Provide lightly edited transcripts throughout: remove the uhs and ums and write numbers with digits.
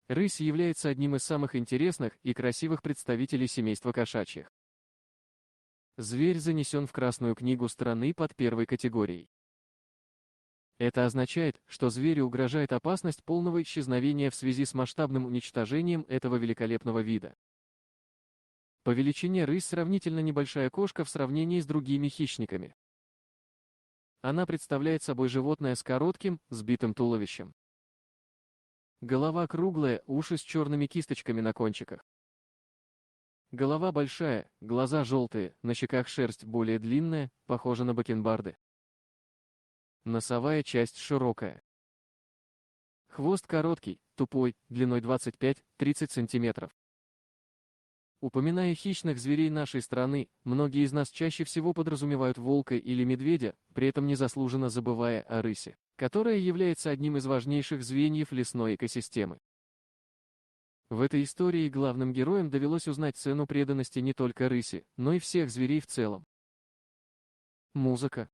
Рысь является одним из самых интересных и красивых представителей семейства кошачьих. Зверь занесен в Красную книгу страны под первой категорией. Это означает, что зверю угрожает опасность полного исчезновения в связи с масштабным уничтожением этого великолепного вида. По величине рысь сравнительно небольшая кошка в сравнении с другими хищниками. Она представляет собой животное с коротким, сбитым туловищем. Голова круглая, уши с черными кисточками на кончиках. Голова большая, глаза желтые, на щеках шерсть более длинная, похожа на бакенбарды. Носовая часть широкая. Хвост короткий, тупой, длиной 25-30 см. Упоминая хищных зверей нашей страны, многие из нас чаще всего подразумевают волка или медведя, при этом незаслуженно забывая о рысе, которая является одним из важнейших звеньев лесной экосистемы. В этой истории главным героям довелось узнать цену преданности не только рыси, но и всех зверей в целом. Музыка.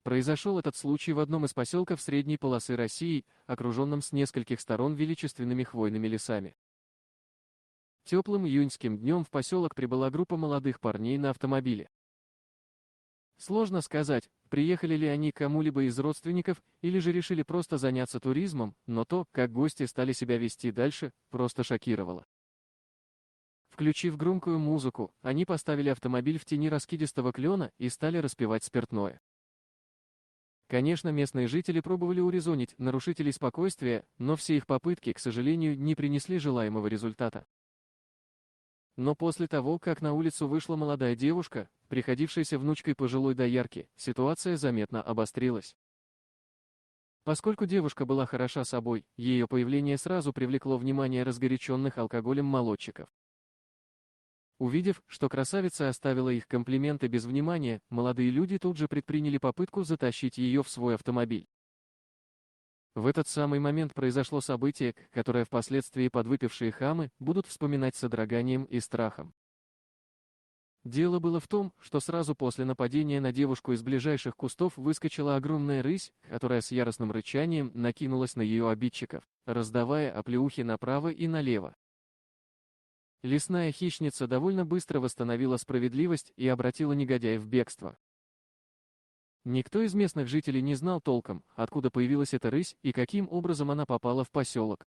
Произошел этот случай в одном из поселков средней полосы России, окруженном с нескольких сторон величественными хвойными лесами. Теплым июньским днем в поселок прибыла группа молодых парней на автомобиле. Сложно сказать, приехали ли они к кому-либо из родственников или же решили просто заняться туризмом, но то, как гости стали себя вести дальше, просто шокировало. Включив громкую музыку, они поставили автомобиль в тени раскидистого клена и стали распивать спиртное. Конечно, местные жители пробовали урезонить нарушителей спокойствия, но все их попытки, к сожалению, не принесли желаемого результата. Но после того, как на улицу вышла молодая девушка, приходившаяся внучкой пожилой доярки, ситуация заметно обострилась. Поскольку девушка была хороша собой, ее появление сразу привлекло внимание разгоряченных алкоголем молодчиков. Увидев, что красавица оставила их комплименты без внимания, молодые люди тут же предприняли попытку затащить ее в свой автомобиль. В этот самый момент произошло событие, которое впоследствии подвыпившие хамы будут вспоминать с содроганием и страхом. Дело было в том, что сразу после нападения на девушку из ближайших кустов выскочила огромная рысь, которая с яростным рычанием накинулась на ее обидчиков, раздавая оплеухи направо и налево. Лесная хищница довольно быстро восстановила справедливость и обратила негодяев в бегство. Никто из местных жителей не знал толком, откуда появилась эта рысь и каким образом она попала в поселок.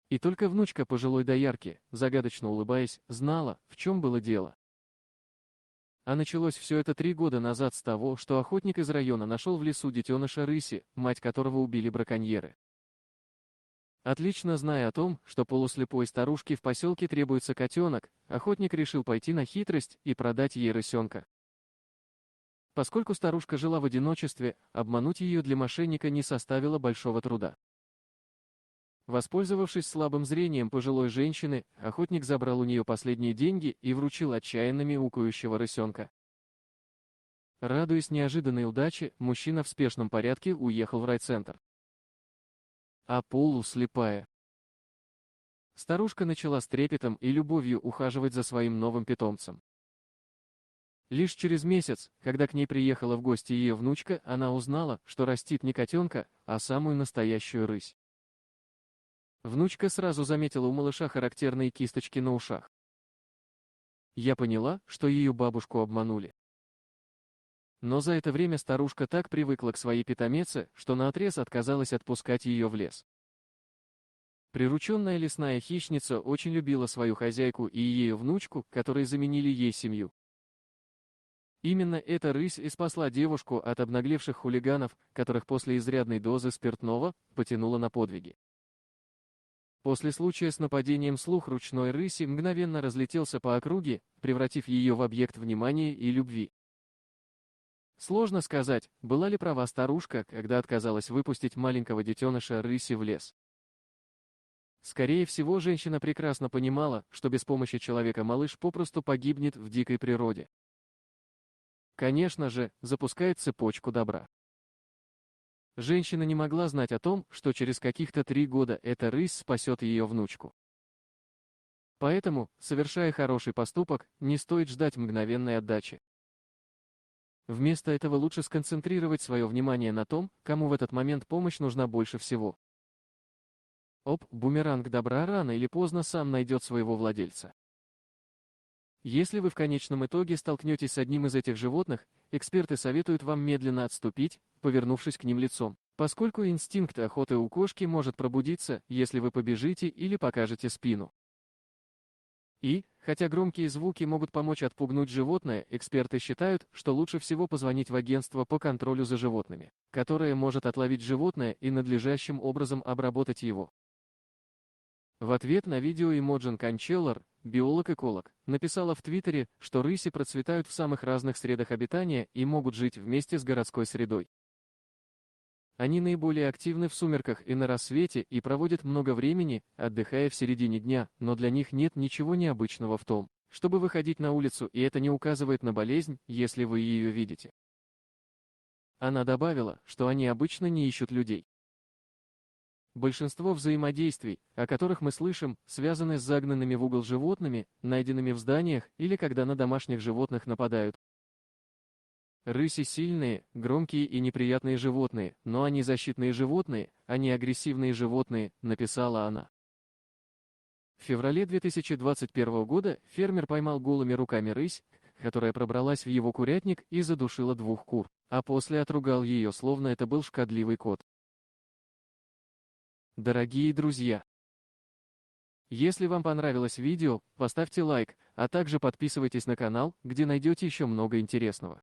И только внучка пожилой доярки, загадочно улыбаясь, знала, в чем было дело. А началось все это 3 года назад с того, что охотник из района нашел в лесу детеныша рыси, мать которого убили браконьеры. Отлично зная о том, что полуслепой старушке в поселке требуется котенок, охотник решил пойти на хитрость и продать ей рысенка. Поскольку старушка жила в одиночестве, обмануть ее для мошенника не составило большого труда. Воспользовавшись слабым зрением пожилой женщины, охотник забрал у нее последние деньги и вручил отчаянно мяукающего рысенка. Радуясь неожиданной удаче, мужчина в спешном порядке уехал в райцентр. А полуслепая старушка начала с трепетом и любовью ухаживать за своим новым питомцем. Лишь через месяц, когда к ней приехала в гости ее внучка, она узнала, что растит не котенка, а самую настоящую рысь. Внучка сразу заметила у малыша характерные кисточки на ушах. Я поняла, что ее бабушку обманули. Но за это время старушка так привыкла к своей питомице, что наотрез отказалась отпускать ее в лес. Прирученная лесная хищница очень любила свою хозяйку и ее внучку, которые заменили ей семью. Именно эта рысь и спасла девушку от обнаглевших хулиганов, которых после изрядной дозы спиртного потянуло на подвиги. После случая с нападением слух ручной рыси мгновенно разлетелся по округе, превратив ее в объект внимания и любви. Сложно сказать, была ли права старушка, когда отказалась выпустить маленького детеныша рыси в лес. Скорее всего, женщина прекрасно понимала, что без помощи человека малыш попросту погибнет в дикой природе. Конечно же, запускает цепочку добра. Женщина не могла знать о том, что через каких-то 3 года эта рысь спасет ее внучку. Поэтому, совершая хороший поступок, не стоит ждать мгновенной отдачи. Вместо этого лучше сконцентрировать свое внимание на том, кому в этот момент помощь нужна больше всего. Бумеранг добра рано или поздно сам найдет своего владельца. Если вы в конечном итоге столкнетесь с одним из этих животных, эксперты советуют вам медленно отступить, повернувшись к ним лицом, поскольку инстинкт охоты у кошки может пробудиться, если вы побежите или покажете спину. Хотя громкие звуки могут помочь отпугнуть животное, эксперты считают, что лучше всего позвонить в агентство по контролю за животными, которое может отловить животное и надлежащим образом обработать его. В ответ на видео Имоджин Кончеллар, биолог-эколог, написала в Твиттере, что рыси процветают в самых разных средах обитания и могут жить вместе с городской средой. Они наиболее активны в сумерках и на рассвете и проводят много времени, отдыхая в середине дня, но для них нет ничего необычного в том, чтобы выходить на улицу, и это не указывает на болезнь, если вы ее видите. Она добавила, что они обычно не ищут людей. Большинство взаимодействий, о которых мы слышим, связаны с загнанными в угол животными, найденными в зданиях или когда на домашних животных нападают. Рыси сильные, громкие и неприятные животные, но они защитные животные, а не агрессивные животные, написала она. В феврале 2021 года фермер поймал голыми руками рысь, которая пробралась в его курятник и задушила 2 кур, а после отругал ее, словно это был шкодливый кот. Дорогие друзья, если вам понравилось видео, поставьте лайк, а также подписывайтесь на канал, где найдете еще много интересного.